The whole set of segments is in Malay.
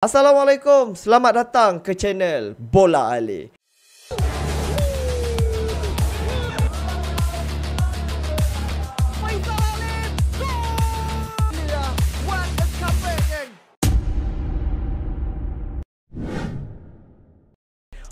Assalamualaikum, selamat datang ke channel Bola Ali.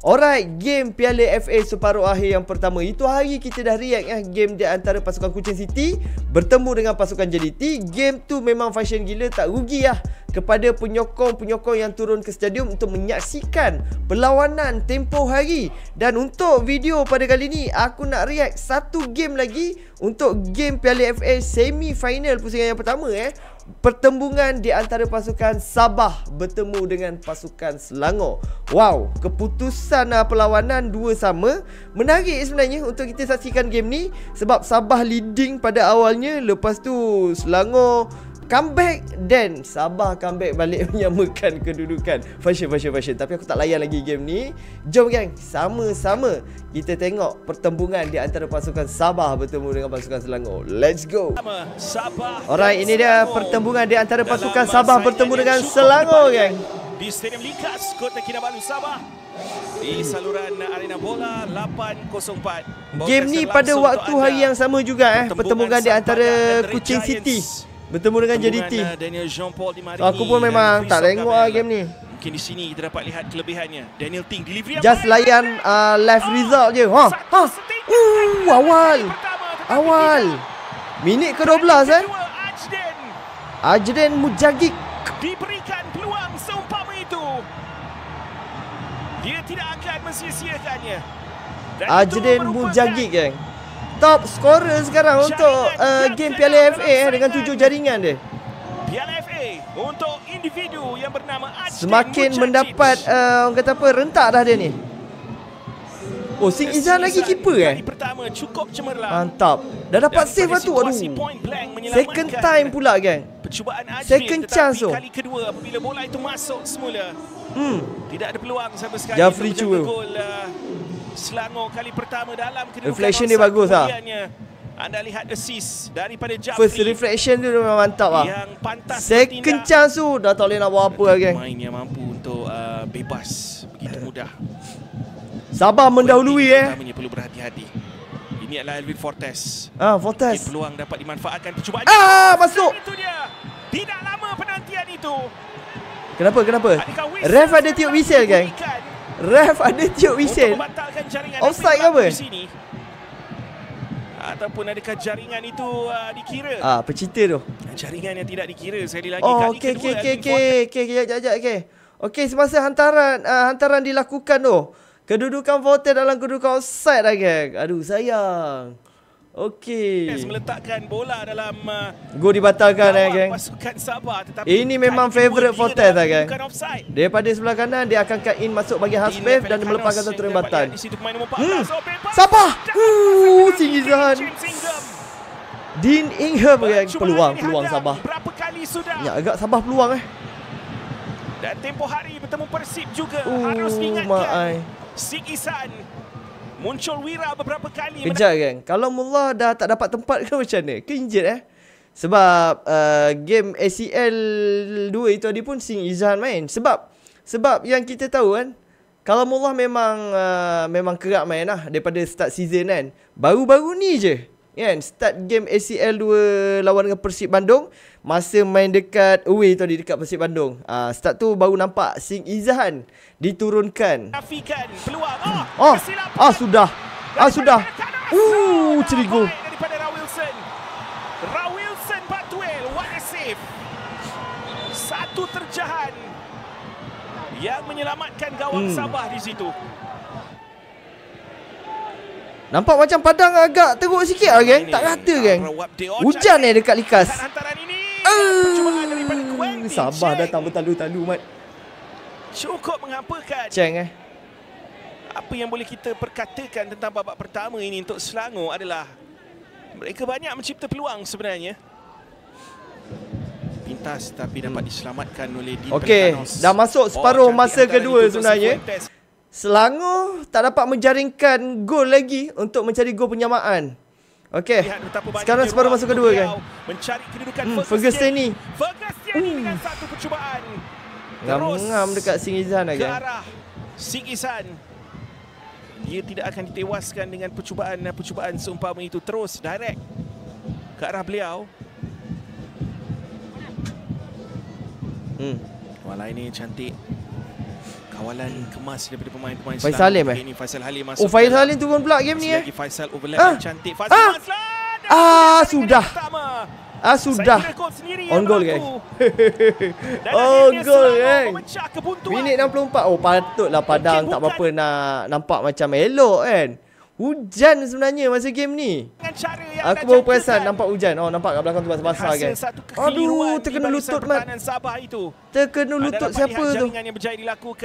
Alright, game Piala FA separuh akhir yang pertama. Itu hari kita dah react game di antara pasukan Kuching City bertemu dengan pasukan JDT. Game tu memang fashion gila, tak rugi lah kepada penyokong-penyokong yang turun ke stadium untuk menyaksikan perlawanan tempoh hari. Dan untuk video pada kali ni, aku nak react satu game lagi untuk game Piala FA semi-final pusingan yang pertama pertembungan di antara pasukan Sabah bertemu dengan pasukan Selangor. Wow, keputusan perlawanan 2-2. Menarik sebenarnya untuk kita saksikan game ni sebab Sabah leading pada awalnya, lepas tu Selangor comeback dan Sabah comeback balik menyamakan kedudukan. Fashion. Tapi aku tak layan lagi game ni. Jom gang, sama-sama kita tengok pertembungan di antara pasukan Sabah bertemu dengan pasukan Selangor. Let's go. Alright, ini dia pertembungan di antara pasukan Sabah bertemu dengan Selangor gang. Di Stadium Likas, Kota Kinabalu, Sabah. Di saluran Arena Bola 804. Game ni pada waktu hari yang sama juga pertembungan di antara Kuching City bertemu dengan JDT. Aku pun memang tak tengok game ni. Mungkin di sini kita dapat lihat kelebihannya. Daniel Ting delivery just layan live result je. Awal minit ke-12 Ajden Mujagik diberikan peluang seumpama itu. Dia tidak akan mensia-siakannya. Ajden Mujagik gang, top scorer sekarang untuk game Piala FA dengan 7 jaringan dia. Piala FA untuk individu yang bernama Ajden semakin Mujagik mendapat orang kata apa, rentak dah dia ni. Oh, Sing Izan lagi keeper pertama cukup cemerlang. Mantap. Dah dapat save lah tu. Aduh. Second time pula gang. Percubaan Ajden, second chance tu. Kali kedua apabila bola itu masuk semula. Tidak ada peluang sama sekali. Jafri Chu. Selangor kali pertama dalam kedudukan. Reflection dia bagus lah. Anda lihat assist daripada Jafri. First reflection tu memang mantap lah. Yang pantas second chance tu dah tak boleh nak buat apa lagi. Main yang mampu untuk bebas begitu mudah. Sabah mendahului Pertamanya perlu berhati-hati. Ini adalah Elvin Fortes. Fortes. Peluang dapat dimanfaatkan percubaan. Masuk. Itu dia. Tidak lama penantian itu. Kenapa? Ref ada tiup whistle gang. Ref ada tiup whistle. Offside ke apa? Ataupun adakah jaringan itu dikira? Apa cerita tu? Jaringan yang tidak dikira sekali lagi. Okey, semasa hantaran dilakukan tu, kedudukan Fortes dalam kedudukan offside lah geng. Aduh sayang. Okey. Meletakkan bola dalam gol dibatalkan geng. Pasukan Sabah, tetapi ini memang favourite Fortes lah geng. Daripada sebelah kanan dia akan cut in masuk bagi half space dan melepaskan satu rembatan. Sabah. Sing Izan. Dean Ingham geng. Peluang Sabah. Berapa kali sudah? Ya, agak Sabah peluang Dan tempoh hari bertemu Persib juga harus diingatkan. Sing Izan muncul wira beberapa kali. Kejap geng, kalau Mullah dah tak dapat tempat ke macam mana? Ke injet Sebab game ACL 2 itu tadi pun Sing Izan main. Sebab yang kita tahu kan, kalau Mullah memang kerap main lah daripada start season kan. Baru-baru ni je kan, start game ACL 2 lawan dengan Persib Bandung, masa main dekat away tadi dekat Persib Bandung. Start tu baru nampak Sing Izan diturunkan. Sudah. Cerigo. Daripada Rawilson Batwell, what a save. Satu terjahan yang menyelamatkan gawang Sabah di situ. Nampak macam padang agak teruk sikit lah geng. Tak rata geng. Hujan dekat Likas. Sabah datang bertalu-talu mat. Cukup menghampakan. Ceng Apa yang boleh kita perkatakan tentang babak pertama ini untuk Selangor adalah mereka banyak mencipta peluang sebenarnya. Pintas tapi dapat diselamatkan oleh Dean. Okey, dah masuk separuh masa kedua sebenarnya. Selangor tak dapat menjaringkan gol lagi untuk mencari gol penyamaan. Okey. Sekarang separuh masa kedua kan. Mencari kedudukan Ferguson ni. Ferguson dengan satu percubaan. Ngam-ngam dekat Sing Izan ke kan. arah Sing Izan. Dia tidak akan ditewaskan dengan percubaan seumpama itu. Terus direct ke arah beliau. Bola ini cantik. Kawalan kemas daripada pemain-pemain Faisal Halim ini Faisal Halim masuk. Oh, Faisal Halim turun pula game ni lagi Faisal overlap cantik. Faisal sudah. Sudah. On goal geng. On goal geng. Minit 64. Oh, patutlah Padang tak apa-apa nak nampak macam elok kan. Hujan sebenarnya masa game ni. Aku baru perasan nampak hujan. Oh, nampak kat belakang tu basah-basah kan. Aduh, terkena lutut mat. Terkena lutut siapa tu?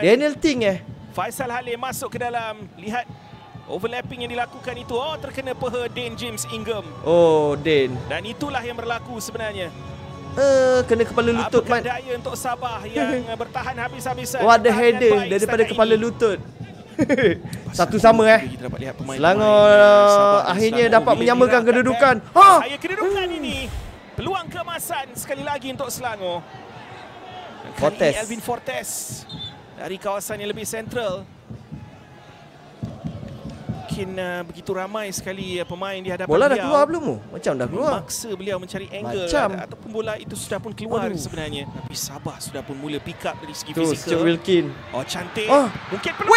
Daniel Ting Faisal Halim masuk ke dalam. Lihat overlapping yang dilakukan itu. Oh, terkena peha Dane James Ingham. Oh, Dane. Dan itulah yang berlaku sebenarnya. Kena kepala lutut mat. Bukan daya untuk Sabah yang bertahan habis-habisan. Oh, ada header daripada kepala lutut. Satu sama Selangor akhirnya dapat menyamakan kedudukan. Kedudukan ini peluang keemasan sekali lagi untuk Selangor. Fortes. Alvin Fortes dari kawasan yang lebih sentral. Mungkin begitu ramai sekali pemain di hadapan bola beliau. Dah keluar belum? Macam dah keluar. Memaksa beliau mencari angle ataupun bola itu sudah pun keluar sebenarnya. Tapi Sabah sudah pun mula pick up dari segi fizikal. Stuart Wilkin. Oh, cantik. Mungkin perlu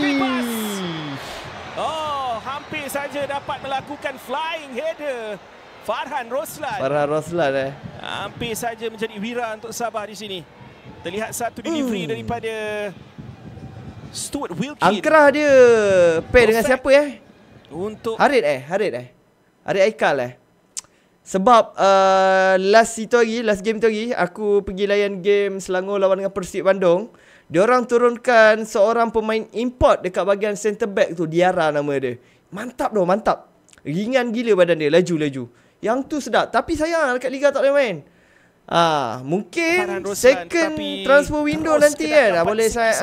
bebas. Oh, hampir saja dapat melakukan flying header. Farhan Roslan. Hampir saja menjadi wira untuk Sabah di sini. Terlihat satu delivery daripada Stuart Wilkin. Angkrah dia pair dengan siapa Untuk Harid Aikal Sebab last game tu lagi aku pergi layan game Selangor lawan dengan Persib Bandung. Diorang turunkan seorang pemain import dekat bahagian centre back tu, Diarra nama dia. Mantap. Ringan gila badan dia, laju. Yang tu sedap. Tapi sayang dekat Liga tak boleh main. Mungkin second transfer window nanti kan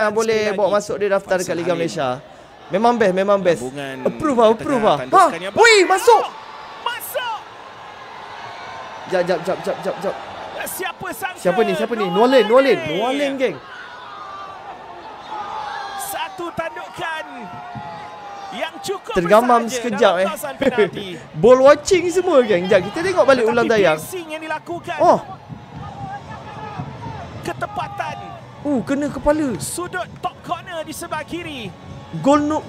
boleh bawa masuk dia daftar dekat Liga Malaysia. Memang best. Approve lah. Wih, masuk. Jap. Siapa ni? Nualen geng. Satu tandukan yang cukup tergamam sekejap ball watching semua geng. Jap kita tengok balik ulang tayang. Ketepatan. Kena kepala. Sudut top corner di sebelah kiri. Gol no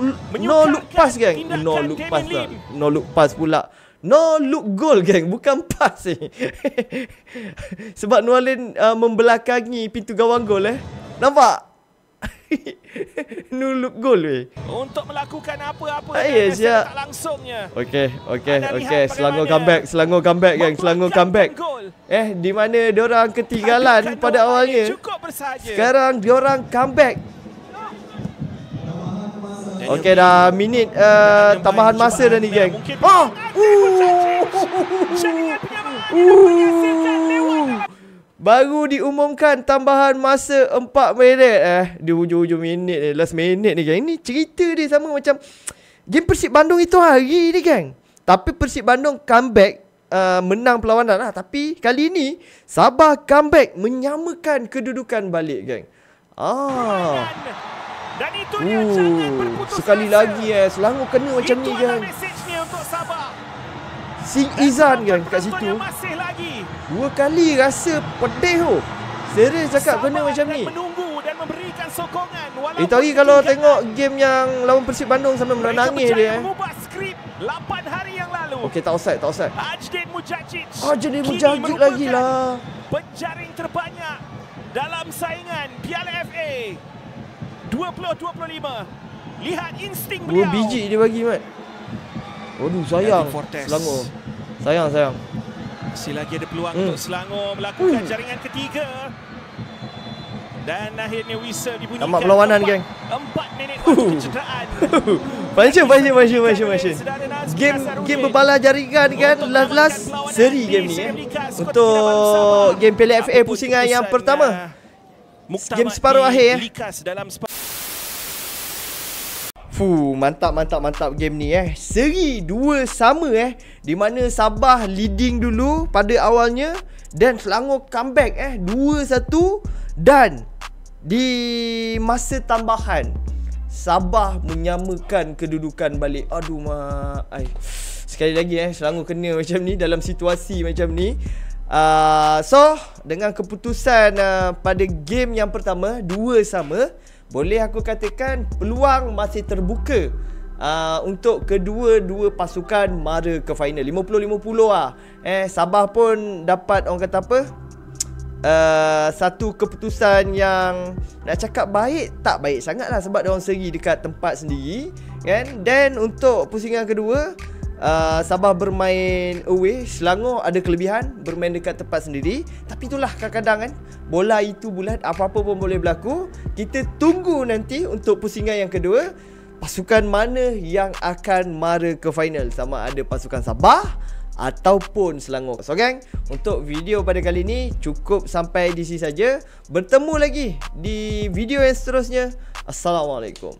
look pass geng. No look pass pula. No look goal geng, bukan pass Sebab Nualen membelakangi pintu gawang gol Nampak? No look goal untuk melakukan apa-apa tak langsungnya. Okey. Selangor comeback geng. Selangor comeback. Di mana diorang ketinggalan pada awalnya. Sekarang diorang comeback. Okey, dah minit tambahan masa dah ni geng. Baru diumumkan tambahan masa 4 minit di hujung-hujung minit ni, last minute ni geng. Ini cerita dia sama macam game Persib Bandung itu hari ni geng. Tapi Persib Bandung comeback menang perlawanan tapi kali ni Sabah comeback menyamakan kedudukan balik geng. Dan itu dia, jangan berputus sekali asa. Lagi Selangor kena macam ni geng. Sing Izan kan kat situ. Dua kali rasa pedih serius cakap kena macam ni. Menunggu dan memberikan sokongan. Tadi kalau tengok game yang lawan Persib Bandung sampai menangis dia. Mengubah skrip 8 hari yang lalu. Okey, tak offside. Ajdin Mujajic lagi lah. Penjaring terbanyak dalam saingan Piala FA 2025. Lihat insting beliau. 2 biji dia bagi mat. Aduh, sayang Selangor. Sayang. Masih lagi ada peluang untuk Selangor melakukan jaringan ketiga. Dan akhirnya whistle dibunyikan. Tamat perlawanan geng. 4 minit kecederaan. Passion. Game berbalah jaringan kan. Last seri game ni untuk game Piala FA pusingan yang pertama. Game separuh akhir mantap game ni Seri 2 sama di mana Sabah leading dulu pada awalnya dan Selangor comeback 2-1 dan Di masa tambahan, Sabah menyamakan kedudukan balik. Aduh mak. Sekali lagi Selangor kena macam ni dalam situasi macam ni. So dengan keputusan pada game yang pertama 2 sama, boleh aku katakan peluang masih terbuka untuk kedua-dua pasukan mara ke final. 50-50 lah. Sabah pun dapat orang kata apa, satu keputusan yang nak cakap baik, tak baik sangat lah sebab diorang seri dekat tempat sendiri kan. Dan untuk pusingan kedua, Sabah bermain away, Selangor ada kelebihan bermain dekat tempat sendiri. Tapi itulah kadang-kadang kan, bola itu bulat, apa-apa pun boleh berlaku. Kita tunggu nanti untuk pusingan yang kedua, pasukan mana yang akan mara ke final, sama ada pasukan Sabah ataupun Selangor. So gang, untuk video pada kali ni cukup sampai di sini saja. Bertemu lagi di video yang seterusnya. Assalamualaikum.